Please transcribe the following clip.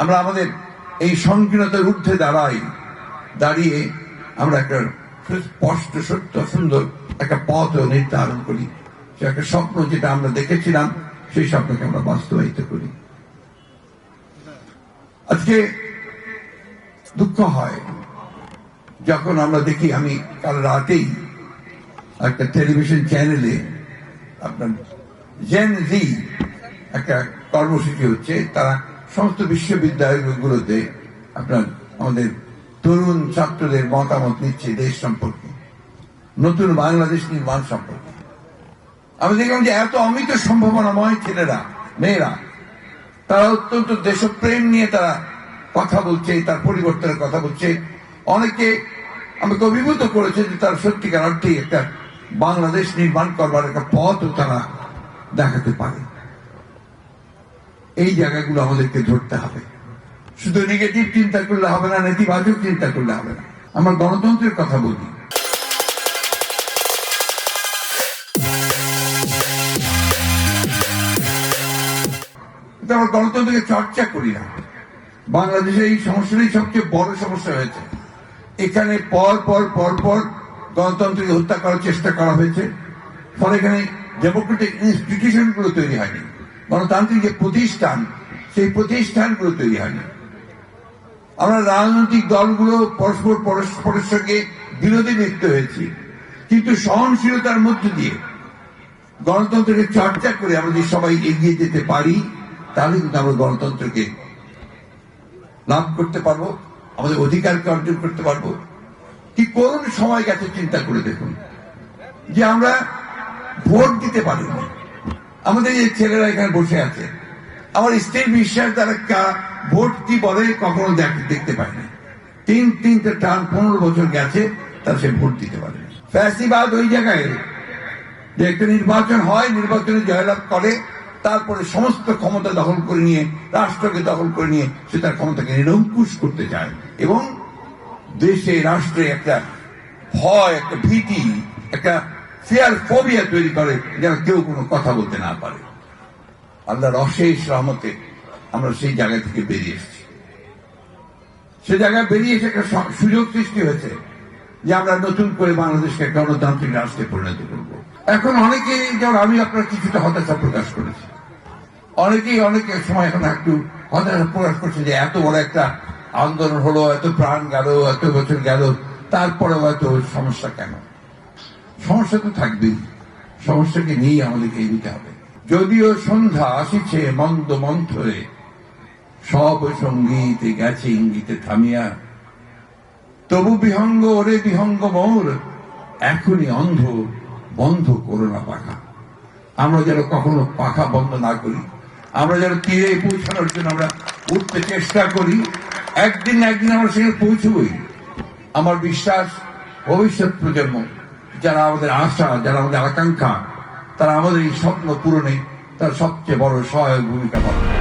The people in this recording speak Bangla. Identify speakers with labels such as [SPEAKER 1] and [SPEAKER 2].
[SPEAKER 1] আমরা আমাদের এই সংকীর্ণতার ঊর্ধ্বে দাঁড়িয়ে আমরা একটা স্পষ্ট সত্য সুন্দর একটা পথ নির্ধারণ করি। সে একটা স্বপ্ন যেটা আমরা দেখেছিলাম, সেই স্বপ্নকে আমরা বাস্তবায়িত করি। আজকে দুঃখ হয় যখন আমরা দেখি, আমি কাল রাতেই একটা টেলিভিশন চ্যানেলে আপনার জেন জি একটা কর্মসূচি হচ্ছে, তারা সমস্ত বিশ্ববিদ্যালয়গুলোতে আপনার আমাদের তরুণ ছাত্রদের মতামত নিচ্ছে দেশ সম্পর্কে, নতুন বাংলাদেশ নির্মাণ সম্পর্কে। আমি দেখলাম যে এত অমিত সম্ভাবনাময় ছেলেরা মেয়েরা, তারা অত্যন্ত দেশপ্রেম নিয়ে তারা কথা বলছে, তার পরিবর্তনের কথা বলছে। অনেকে আমাকে অভিভূত করেছে যে তারা সত্যিকার অর্থেই একটা বাংলাদেশ নির্মাণ করবার একটা পথও তারা দেখাতে পারে। এই জায়গাগুলো আমাদেরকে ধরতে হবে। শুধু নেগেটিভ চিন্তা করলে হবে না, নেতিবাচক চিন্তা করলে হবে না। আমরা গণতন্ত্রের কথা বলি, আমরা গণতন্ত্রকে চর্চা করি না। বাংলাদেশে এই সমস্যাটাই সবচেয়ে বড় সমস্যা হয়েছে। এখানে পর পর পর পর গণতন্ত্রকে হত্যা করার চেষ্টা করা হয়েছে, ফলে এখানে ডেমোক্রেটিক ইনস্টিটিউশন গুলো তৈরি হয়নি, গণতান্ত্রিক যে প্রতিষ্ঠান সেই প্রতিষ্ঠানগুলো তৈরি হয়নি। আমরা রাজনৈতিক দলগুলো পরস্পরের সঙ্গে বিরোধী লিপ্ত হয়েছি, কিন্তু সহনশীলতার মধ্য দিয়ে গণতন্ত্রকে চর্চা করে আমরা যদি সবাই এগিয়ে যেতে পারি, তাহলে কিন্তু আমরা গণতন্ত্রকে লাভ করতে পারবো, আমাদের অধিকারকে অর্জন করতে পারবো। কি করুন সময় গেছে, চিন্তা করে দেখুন যে আমরা ভোট দিতে পারিনি। আমাদের যে ছেলেরা এখানে বসে আছে, আমার স্ত্রীর বিশ্বাস তারা ভোট কি বলে কখনো দেখতে পায়নি। তিনটে টার্ম 15 বছর গেছে, তারা সে ভোট দিতে পারে। ফ্যাসিবাদ ওই জায়গায় যে একটা নির্বাচন হয়, নির্বাচনে জয়লাভ করে, তারপরে সমস্ত ক্ষমতা দখল করে নিয়ে, রাষ্ট্রকে দখল করে নিয়ে সে তার ক্ষমতাকে নিরঙ্কুশ করতে চায় এবং দেশে রাষ্ট্রে একটা ভয়, একটা ভীতি, একটা ফিয়ার ফোবিয়া তৈরি করে, যেন কেউ কোনো কথা বলতে না পারে। আল্লাহর অশেষ রহমতে আমরা সেই জায়গা থেকে বেরিয়ে এসেছি। সে জায়গায় বেরিয়ে এসে একটা সুযোগ সৃষ্টি হয়েছে যে আমরা নতুন করে বাংলাদেশকে একটা গণতান্ত্রিক রাষ্ট্রে পরিণত করবো। এখন অনেকেই, যেমন আমি আপনার কিছুটা হতাশা প্রকাশ করেছি, অনেকেই অনেকের সময় এখন একটু হতাশা প্রকাশ করছে যে এত বড় একটা আন্দোলন হলো, এত প্রাণ গেল, এত বছর গেল, তারপরেও এত সমস্যা কেন? সমস্যা তো থাকবেই, সমস্যাকে নিয়েই আমাদেরকে এগিয়ে হবে। যদিও সন্ধ্যা আসিছে মন্দ মন্থরে, সব সঙ্গীতে গেছে ইঙ্গিতে থামিয়া, তবু বিহঙ্গ ওরে বিহঙ্গ মোর, এখনই অন্ধ বন্ধ করো না পাখা। আমরা যেন কখনো পাখা বন্ধ না করি, আমরা যেন তীরে পৌঁছানোর জন্য আমরা উঠতে চেষ্টা করি। একদিন না একদিন আমরা সেখানে পৌঁছবই। আমার বিশ্বাস ভবিষ্যৎ প্রজন্ম, যারা আমাদের আশা, যারা আমাদের আকাঙ্ক্ষা, তারা আমাদের এই স্বপ্ন পূরণে তার সবচেয়ে বড় সহায়ক ভূমিকা পালন করে।